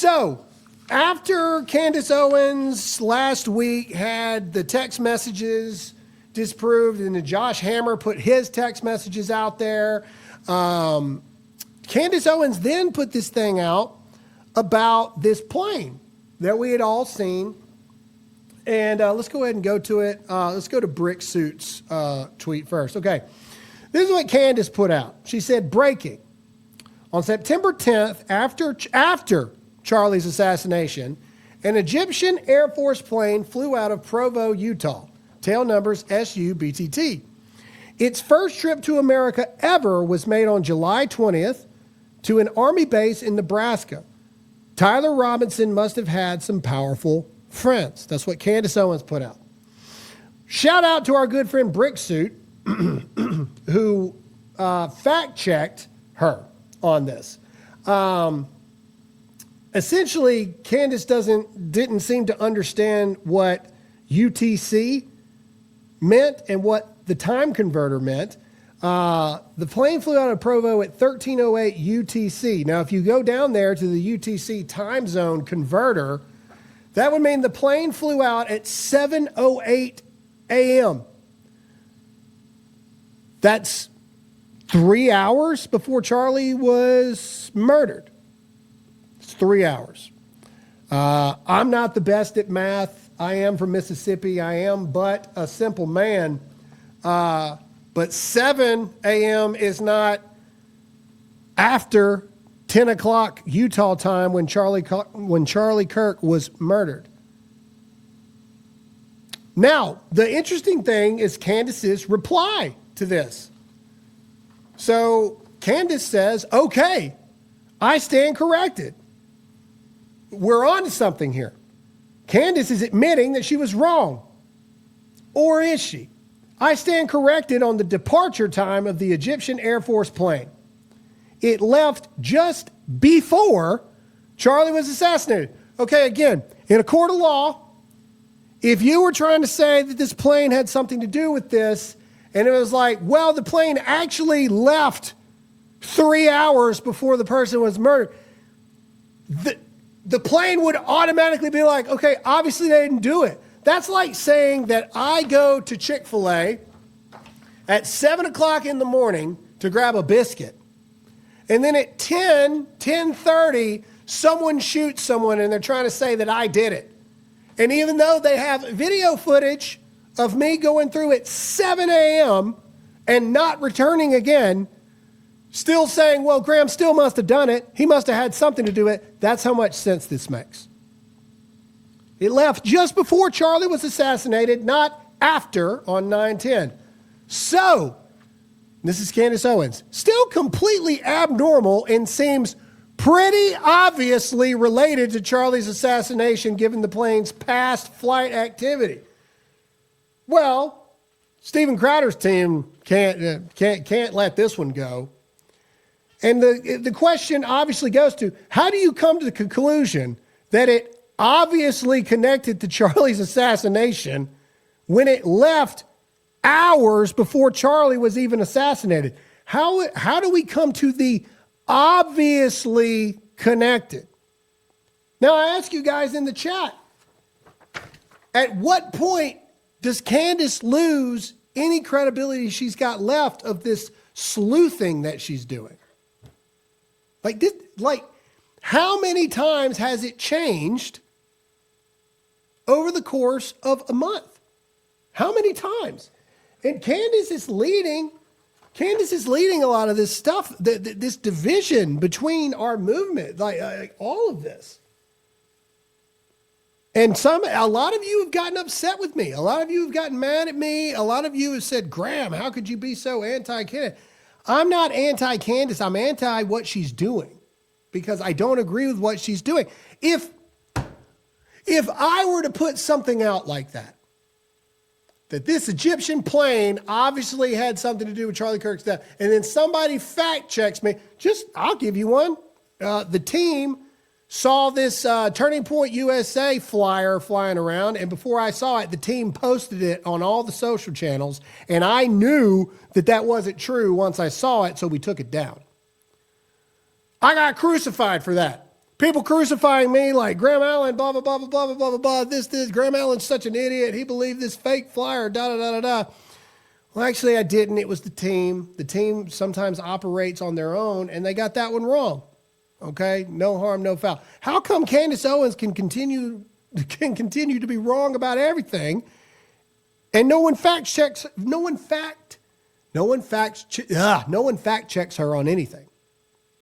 So, after Candace Owens last week had the text messages disproved, and then Josh Hammer put his text messages out there, Candace Owens then put this thing out about this plane that we had all seen. And let's go ahead and go to it. Let's go to Brick Suit's tweet first. Okay, this is what Candace put out. She said, breaking. On September 10th, after Charlie's assassination, an Egyptian Air Force plane flew out of Provo, Utah. Tail numbers SU-BTT. Its first trip to America ever was made on July 20th to an Army base in Nebraska. Tyler Robinson must have had some powerful friends. That's what Candace Owens put out. Shout out to our good friend Brick Suit, who fact-checked her on this. Essentially, Candace didn't seem to understand what UTC meant and what the time converter meant. The plane flew out of Provo at 13:08 UTC. Now, if you go down there to the UTC time zone converter, that would mean the plane flew out at 7:08 a.m. That's 3 hours before Charlie was murdered. It's 3 hours. I'm not the best at math. I am from Mississippi. I am but a simple man. But 7 a.m. is not after 10 o'clock Utah time when Charlie Kirk was murdered. Now, the interesting thing is Candace's reply to this. So Candace says, okay, I stand corrected. We're on to something here. Candace is admitting that she was wrong. Or is she? I stand corrected on the departure time of the Egyptian Air Force plane. It left just before Charlie was assassinated. Okay, again, in a court of law, if you were trying to say that this plane had something to do with this, and it was like, well, the plane actually left 3 hours before the person was murdered, the plane would automatically be like, okay, obviously they didn't do it. That's like saying that I go to Chick-fil-A at 7 o'clock in the morning to grab a biscuit. And then at 10:30, someone shoots someone and they're trying to say that I did it. And even though they have video footage of me going through at 7 a.m. and not returning again, still saying, well, Graham still must have done it. He must have had something to do with it. That's how much sense this makes. It left just before Charlie was assassinated, not after on 9/10. So, this is Candace Owens, still completely abnormal and seems pretty obviously related to Charlie's assassination given the plane's past flight activity. Well, Steven Crowder's team can't let this one go. And the question obviously goes to, how do you come to the conclusion that it obviously connected to Charlie's assassination when it left hours before Charlie was even assassinated? How do we come to the obviously connected? Now, I ask you guys in the chat, at what point does Candace lose any credibility she's got left of this sleuthing that she's doing? How many times has it changed over the course of a month? How many times? And Candace is leading a lot of this stuff, this division between our movement, like all of this. And a lot of you have gotten upset with me. A lot of you have gotten mad at me. A lot of you have said, Graham, how could you be so anti-Candace? I'm not anti-Candace. I'm anti what she's doing because I don't agree with what she's doing. If I were to put something out like that this Egyptian plane obviously had something to do with Charlie Kirk's death, and then somebody fact checks me, I'll give you one. The team saw this Turning Point USA flyer flying around, and before I saw it, the team posted it on all the social channels, and I knew that wasn't true once I saw it, so we took it down. I got crucified for that. People crucifying me like Graham Allen, blah, blah, blah, blah, blah, blah, blah, blah. This. Graham Allen's such an idiot. He believed this fake flyer, da, da, da, da, da. Well, actually, I didn't. It was the team. The team sometimes operates on their own, and they got that one wrong. Okay? No harm, no foul. How come Candace Owens can continue to be wrong about everything, and no one fact checks her on anything?